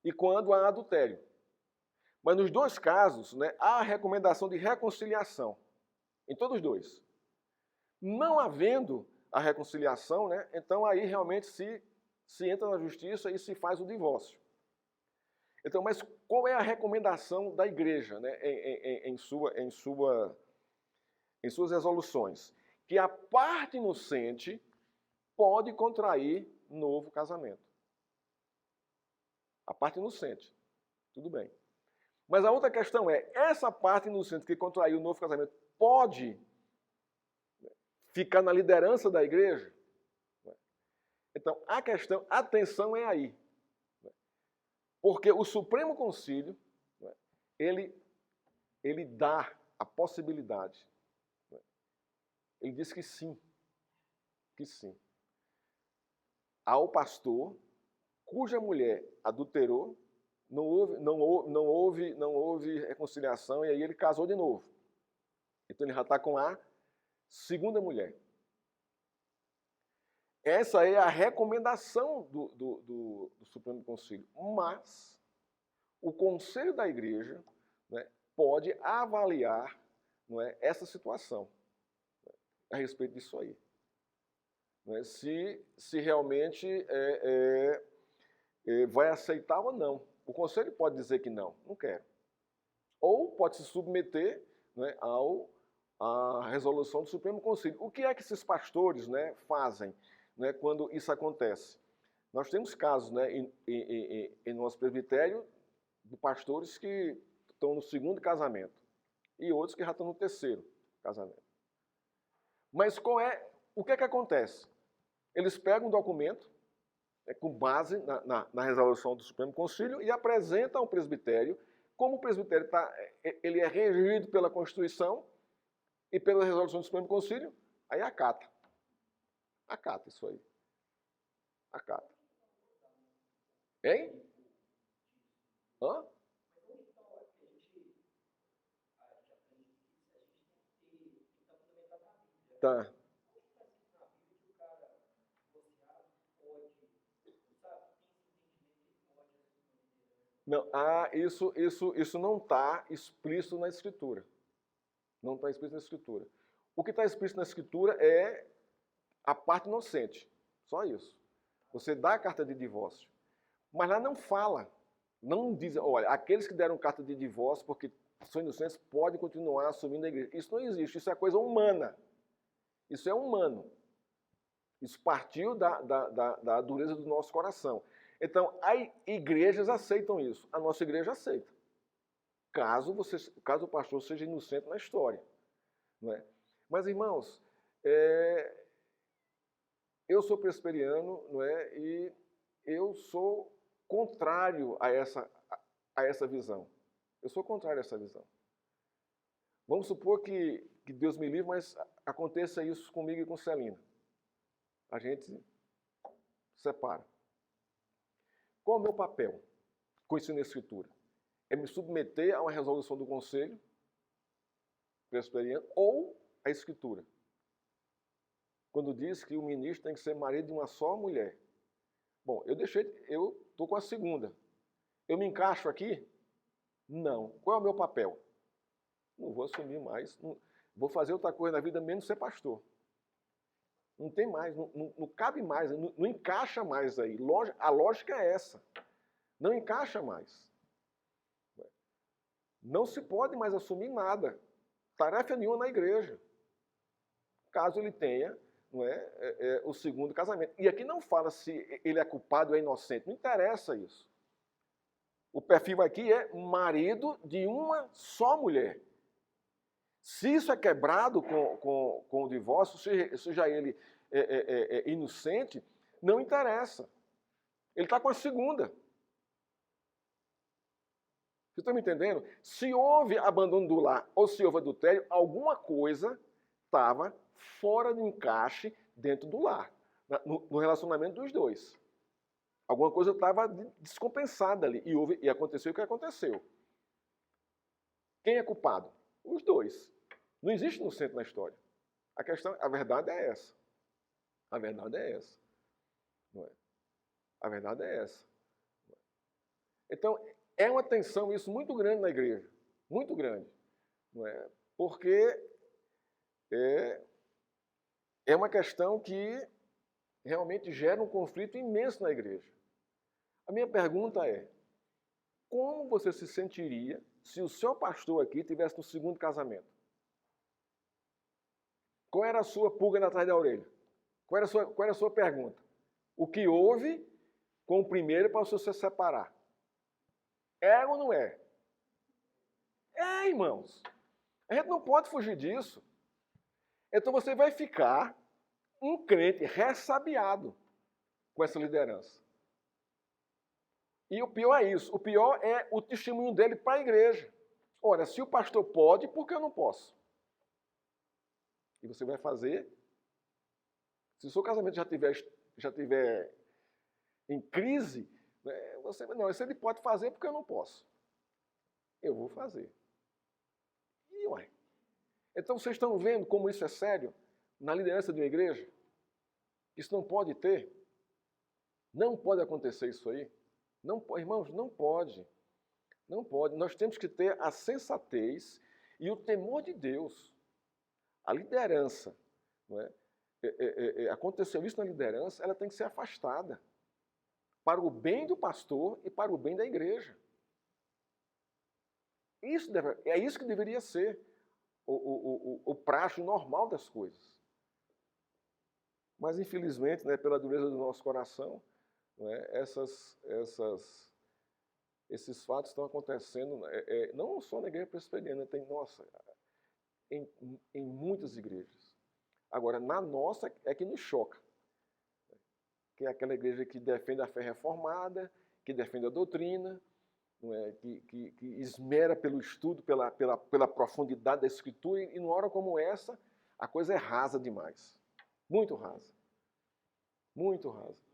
e quando há adultério. Mas nos 2 casos, né, há a recomendação de reconciliação. Em todos os 2. Não havendo a reconciliação, né, então aí realmente se entra na justiça e se faz o divórcio. Então, mas qual é a recomendação da igreja, né, em suas resoluções? Que a parte inocente pode contrair novo casamento. A parte inocente. Tudo bem. Mas a outra questão é, essa parte inocente que contraiu o novo casamento pode ficar na liderança da igreja? Então, a tensão é aí. Porque o Supremo Concílio, ele dá a possibilidade. Ele diz que sim. Que sim. Ao pastor cuja mulher adulterou, não houve reconciliação e aí ele casou de novo. Então ele já está com a segunda mulher. Essa é a recomendação do Supremo Concílio. Mas o Conselho da Igreja, né, pode avaliar, não é, essa situação, né, a respeito disso aí. Né, se realmente vai aceitar ou não. O Conselho pode dizer que não quero. Ou pode se submeter, né, à resolução do Supremo Conselho. O que é que esses pastores, né, fazem, né, quando isso acontece? Nós temos casos, né, em nosso presbitério de pastores que estão no 2º casamento e outros que já estão no 3º casamento. Mas o que é que acontece? Eles pegam um documento com base na resolução do Supremo Concílio e apresentam ao presbitério. Como o presbitério ele é regido pela Constituição e pela resolução do Supremo Concílio, aí acata. Acata isso aí. Acata. Hein? Hã? Tá. Não, isso não está explícito na Escritura. Não está explícito na Escritura. O que está explícito na Escritura é a parte inocente. Só isso. Você dá a carta de divórcio. Mas lá não fala, não diz, olha, aqueles que deram carta de divórcio porque são inocentes podem continuar assumindo a igreja. Isso não existe, isso é coisa humana. Isso é humano. Isso partiu da dureza do nosso coração. Então, as igrejas aceitam isso. A nossa igreja aceita. Caso o pastor seja inocente na história. Não é? Mas, irmãos, eu sou presbiteriano, não é? E eu sou contrário a essa visão. Eu sou contrário a essa visão. Vamos supor que Deus me livre, mas aconteça isso comigo e com Celina. A gente separa. Qual é o meu papel com isso na Escritura? É me submeter a uma resolução do Conselho Presbiteriano ou a Escritura? Quando diz que o ministro tem que ser marido de uma só mulher. Bom, eu estou com a segunda. Eu me encaixo aqui? Não. Qual é o meu papel? Não vou assumir mais, vou fazer outra coisa na vida menos ser pastor. Não tem mais, não cabe mais, não encaixa mais aí. A lógica é essa. Não encaixa mais. Não se pode mais assumir nada. Tarefa nenhuma na igreja. Caso ele tenha, não é, o segundo casamento. E aqui não fala se ele é culpado ou é inocente. Não interessa isso. O perfil aqui é marido de uma só mulher. Se isso é quebrado com o divórcio, seja ele inocente, não interessa. Ele está com a segunda. Vocês estão me entendendo? Se houve abandono do lar ou se houve adultério, alguma coisa estava fora de encaixe dentro do lar, no relacionamento dos dois. Alguma coisa estava descompensada ali e aconteceu o que aconteceu. Quem é culpado? Os dois. Não existe inocente na história. A verdade é essa. A verdade é essa. Não é? A verdade é essa. Então, é uma tensão isso muito grande na igreja. Muito grande. Não é? Porque é uma questão que realmente gera um conflito imenso na igreja. A minha pergunta é, como você se sentiria se o seu pastor aqui tivesse no segundo casamento? Qual era a sua pulga atrás da orelha? Qual era a sua pergunta? O que houve com o primeiro para você se separar? É ou não é? É, irmãos. A gente não pode fugir disso. Então você vai ficar um crente ressabiado com essa liderança. E o pior é isso. O pior é o testemunho dele para a igreja. Ora, se o pastor pode, por que eu não posso? E você vai fazer. Se o seu casamento já tiver em crise, não, se ele pode fazer, porque eu não posso. Eu vou fazer. E ué? Então vocês estão vendo como isso é sério na liderança de uma igreja? Isso não pode ter. Não pode acontecer isso aí. Não, irmãos, não pode. Não pode. Nós temos que ter a sensatez e o temor de Deus. A liderança, não é? Aconteceu isso na liderança, ela tem que ser afastada para o bem do pastor e para o bem da igreja. É isso que deveria ser o praxe normal das coisas. Mas, infelizmente, né, pela dureza do nosso coração, né, esses fatos estão acontecendo, não só na igreja presbiteriana, em muitas igrejas. Agora, na nossa é que nos choca. Que é aquela igreja que defende a fé reformada, que defende a doutrina, não é? que esmera pelo estudo, pela profundidade da Escritura, e numa hora como essa, a coisa é rasa demais. Muito rasa. Muito rasa.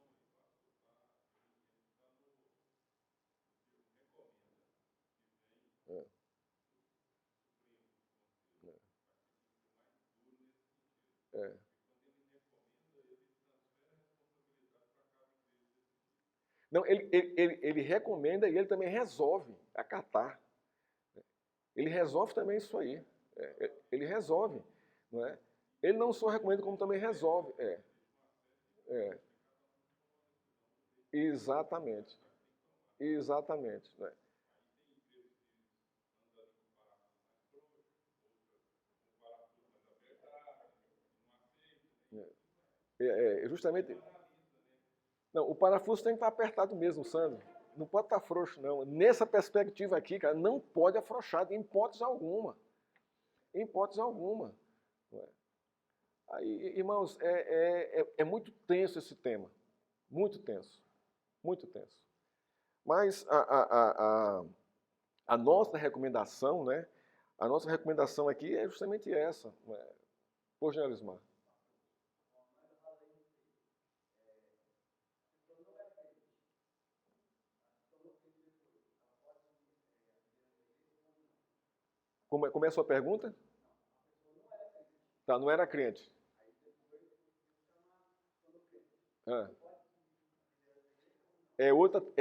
Não, ele recomenda e ele também resolve acatar. Ele resolve também isso aí. Ele resolve. Não é? Ele não só recomenda, como também resolve. Exatamente. Exatamente. Né? Justamente. Não, o parafuso tem que estar apertado mesmo, Sandro. Não pode estar frouxo, não. Nessa perspectiva aqui, cara, não pode afrouxar, em hipótese alguma. Em hipótese alguma. Não é? Aí, irmãos, é muito tenso esse tema. Muito tenso. Muito tenso. Mas a nossa recomendação, né? A nossa recomendação aqui é justamente essa. Né? Pois, né, Elismar? Como é a sua pergunta? Tá, não era crente. Ah. É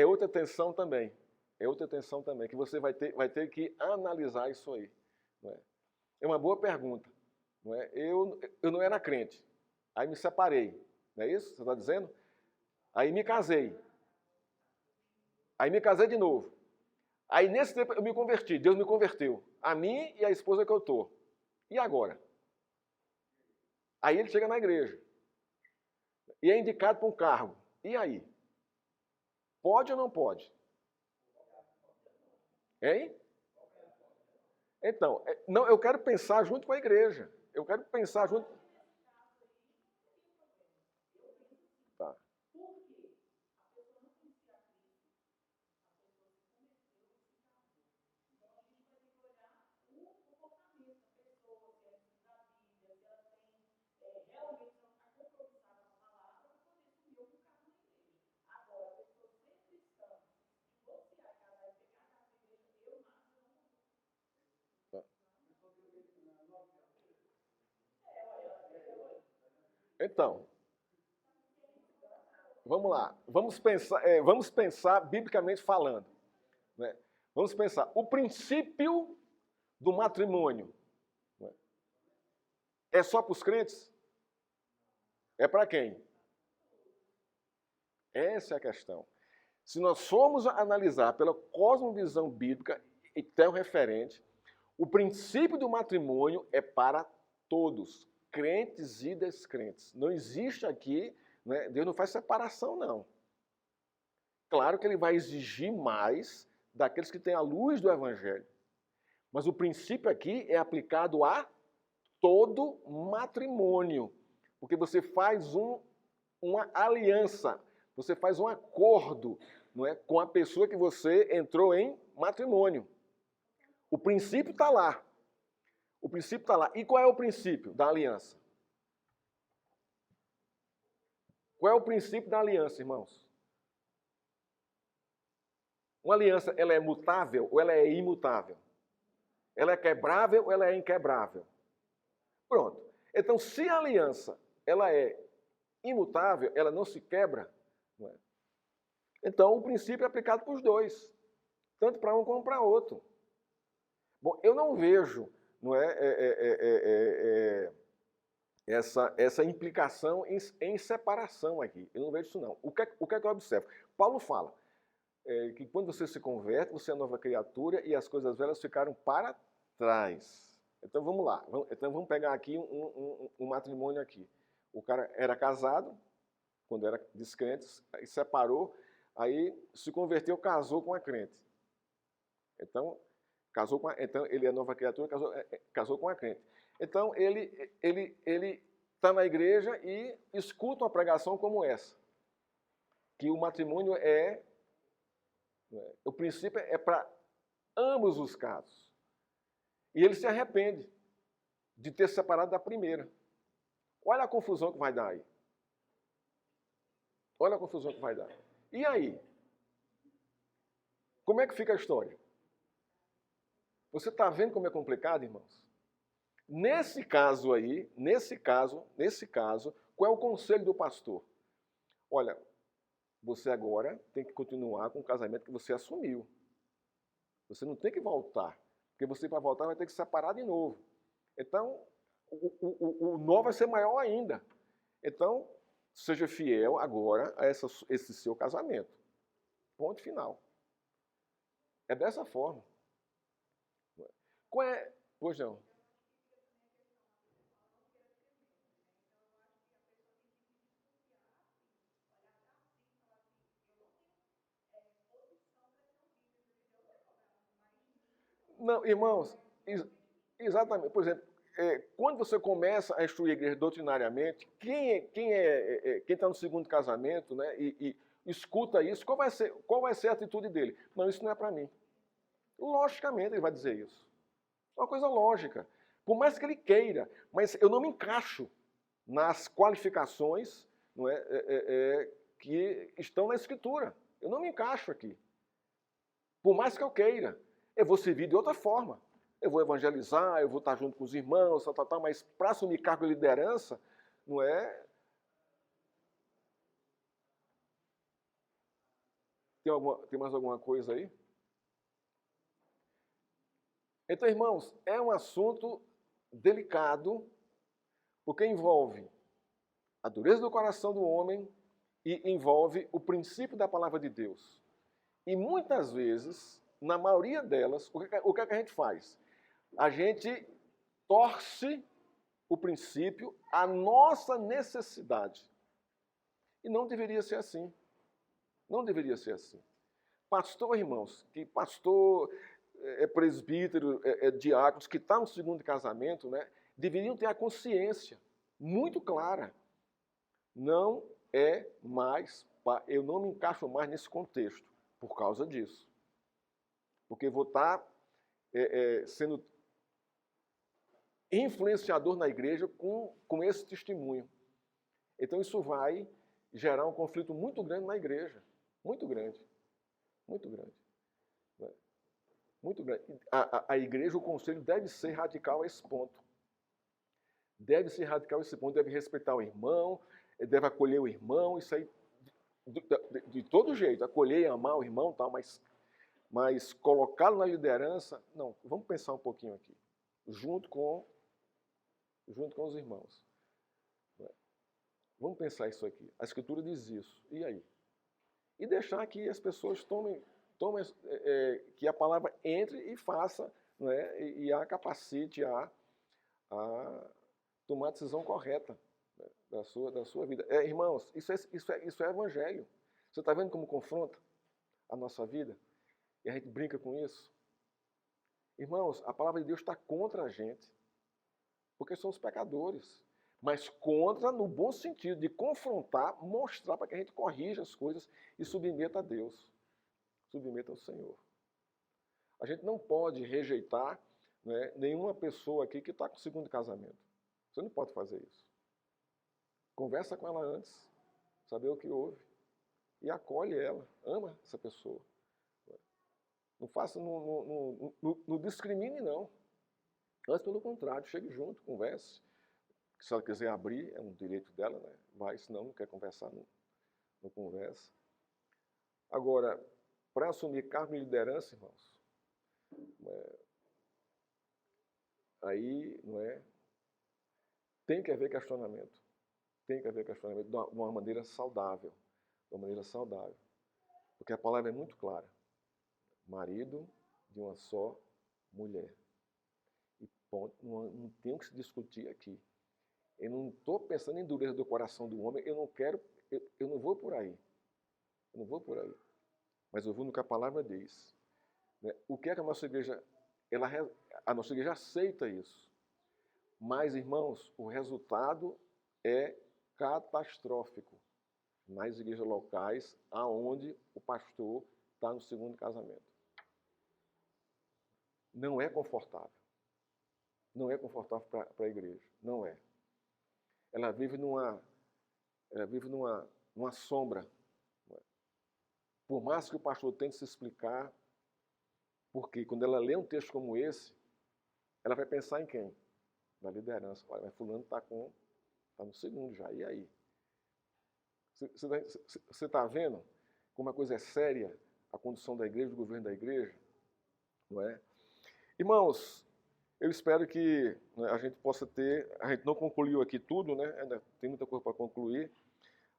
outra tensão também. É outra tensão também, que você vai ter que analisar isso aí. Não é? É uma boa pergunta. Não é? Eu não era crente. Aí me separei. Não é isso que você está dizendo? Aí me casei. Aí me casei de novo. Aí nesse tempo eu me converti. Deus me converteu. A mim e a esposa que eu estou. E agora? Aí ele chega na igreja. E é indicado para um cargo. E aí? Pode ou não pode? Hein? Então, não, eu quero pensar junto com a igreja. Eu quero pensar junto. Tá. Tá. Então, vamos lá. Vamos pensar biblicamente falando. Né? Vamos pensar. O princípio do matrimônio, né? É só para os crentes? É para quem? Essa é a questão. Se nós formos analisar pela cosmovisão bíblica e referente, o princípio do matrimônio é para todos, crentes e descrentes. Não existe aqui, né, Deus não faz separação, não. Claro que ele vai exigir mais daqueles que têm a luz do Evangelho. Mas o princípio aqui é aplicado a todo matrimônio. Porque você faz uma aliança, você faz um acordo, não é, com a pessoa que você entrou em matrimônio. O princípio está lá. O princípio está lá. E qual é o princípio da aliança? Qual é o princípio da aliança, irmãos? Uma aliança, ela é mutável ou ela é imutável? Ela é quebrável ou ela é inquebrável? Pronto. Então, se a aliança ela é imutável, ela não se quebra, não é? Então o princípio é aplicado para os dois, tanto para um como para outro. Bom, eu não vejo, não essa implicação em separação aqui. Eu não vejo isso não. O que é que eu observo? Paulo fala que quando você se converte, você é nova criatura e as coisas velhas ficaram para trás. Então vamos lá. Então vamos pegar aqui um matrimônio aqui. O cara era casado, quando era descrente, aí separou, aí se converteu, casou com a crente. Então, então ele é nova criatura, casou com a crente. Então ele está na igreja e escuta uma pregação como essa, que o matrimônio o princípio é para ambos os casos. E ele se arrepende de ter se separado da primeira. Olha a confusão que vai dar aí. Olha a confusão que vai dar. E aí? Como é que fica a história? Você está vendo como é complicado, irmãos? Nesse caso aí, nesse caso, qual é o conselho do pastor? Olha, você agora tem que continuar com o casamento que você assumiu. Você não tem que voltar, porque você para voltar vai ter que se separar de novo. Então, o nó vai ser maior ainda. Então, seja fiel agora a esse seu casamento. Ponto final. É dessa forma. Qual é? Pois não. Não, irmãos, exatamente. Por exemplo, quando você começa a instruir a igreja doutrinariamente, quem está no segundo casamento, né, e escuta isso, qual vai ser a atitude dele? Não, isso não é para mim. Logicamente ele vai dizer isso. É uma coisa lógica. Por mais que ele queira, mas eu não me encaixo nas qualificações, não que estão na Escritura. Eu não me encaixo aqui. Por mais que eu queira, eu vou servir de outra forma. Eu vou evangelizar, eu vou estar junto com os irmãos, mas para assumir cargo de liderança, não é? Tem mais alguma coisa aí? Então, irmãos, é um assunto delicado, porque envolve a dureza do coração do homem e envolve o princípio da palavra de Deus. E muitas vezes, na maioria delas, o que é que a gente faz? A gente torce o princípio à nossa necessidade. E não deveria ser assim. Não deveria ser assim. Pastor, irmãos, que pastor, presbítero, diáconos, que está no segundo casamento, né, deveriam ter a consciência muito clara. Não é mais, eu não me encaixo mais nesse contexto por causa disso. Porque vou estar sendo influenciador na igreja com esse testemunho. Então isso vai gerar um conflito muito grande na igreja. Muito grande. Muito grande. Muito grande. A igreja, o conselho deve ser radical a esse ponto. Deve ser radical a esse ponto, deve respeitar o irmão, deve acolher o irmão, isso aí de todo jeito, acolher e amar o irmão, tal, mas colocá-lo na liderança, não, vamos pensar um pouquinho aqui, junto com os irmãos. Vamos pensar isso aqui. A Escritura diz isso. E aí? E deixar que as pessoas tomem que a palavra entre e faça, né, e a capacite a tomar a decisão correta, né, da sua vida. Irmãos, isso é evangelho. Você está vendo como confronta a nossa vida? E a gente brinca com isso. Irmãos, a palavra de Deus está contra a gente, porque somos pecadores. Mas contra no bom sentido de confrontar, mostrar para que a gente corrija as coisas e submeta a Deus. Submeta ao Senhor. A gente não pode rejeitar, né, nenhuma pessoa aqui que está com o segundo casamento. Você não pode fazer isso. Conversa com ela antes, saber o que houve. E acolhe ela, ama essa pessoa. Não faça, não discrimine, não. Antes, pelo contrário, chegue junto, converse. Se ela quiser abrir, é um direito dela, né? Vai, senão não quer conversar, não conversa. Agora, para assumir cargo de liderança, irmãos, aí, não é? Tem que haver questionamento. Tem que haver questionamento de uma maneira saudável. De uma maneira saudável. Porque a palavra é muito clara. Marido de uma só mulher. E ponto, não tem o que se discutir aqui. Eu não estou pensando em dureza do coração do homem, eu não vou por aí. Eu não vou por aí. Mas eu vou no que a palavra diz. Né? O que é que a nossa igreja, a nossa igreja aceita isso. Mas, irmãos, o resultado é catastrófico nas igrejas locais aonde o pastor está no segundo casamento. Não é confortável. Não é confortável para a igreja. Não é. Ela vive numa sombra. Por mais que o pastor tente se explicar, porque quando ela lê um texto como esse, ela vai pensar em quem? Na liderança. Olha, mas fulano está no segundo já, e aí? Você está vendo como a coisa é séria, a condição da igreja, do governo da igreja? Não é? Irmãos, eu espero que, né, a gente possa ter, a gente não concluiu aqui tudo, né? Ainda tem muita coisa para concluir,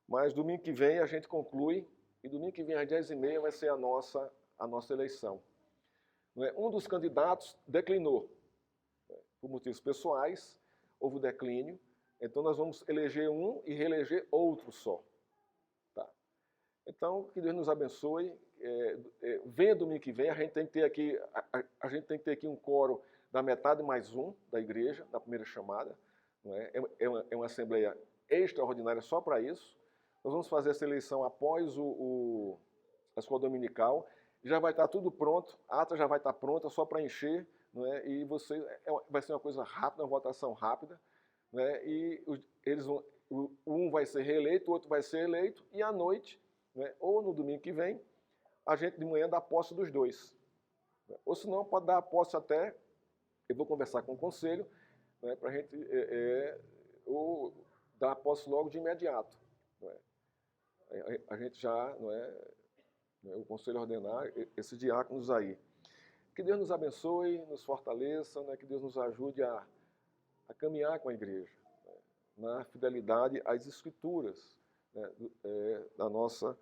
Mas domingo que vem a gente conclui, e domingo que vem às 10h30 vai ser a nossa eleição. Não é? Um dos candidatos declinou, por motivos pessoais, houve o declínio, então nós vamos eleger um e reeleger outro só. Tá? Então, que Deus nos abençoe. Venha domingo que vem, a gente tem que ter aqui, a gente tem que ter aqui um coro da metade mais um da igreja, na primeira chamada. Não é? É uma assembleia extraordinária só para isso. Nós vamos fazer essa eleição após a escola dominical. Já vai estar tudo pronto, a ata já vai estar pronta, só para encher. Não é? E vai ser uma coisa rápida, uma votação rápida. Né? E um vai ser reeleito, o outro vai ser eleito, e à noite, né, ou no domingo que vem, a gente de manhã dá posse dos dois. Ou se não, pode dar a posse até, eu vou conversar com o conselho, né, para a gente ou dar a posse logo de imediato. Não é? A gente já, não é, o conselho ordenar esses diáconos aí. Que Deus nos abençoe, nos fortaleça, né, que Deus nos ajude a caminhar com a igreja, né, na fidelidade às Escrituras, né, da nossa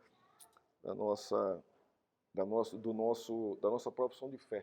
profissão de fé.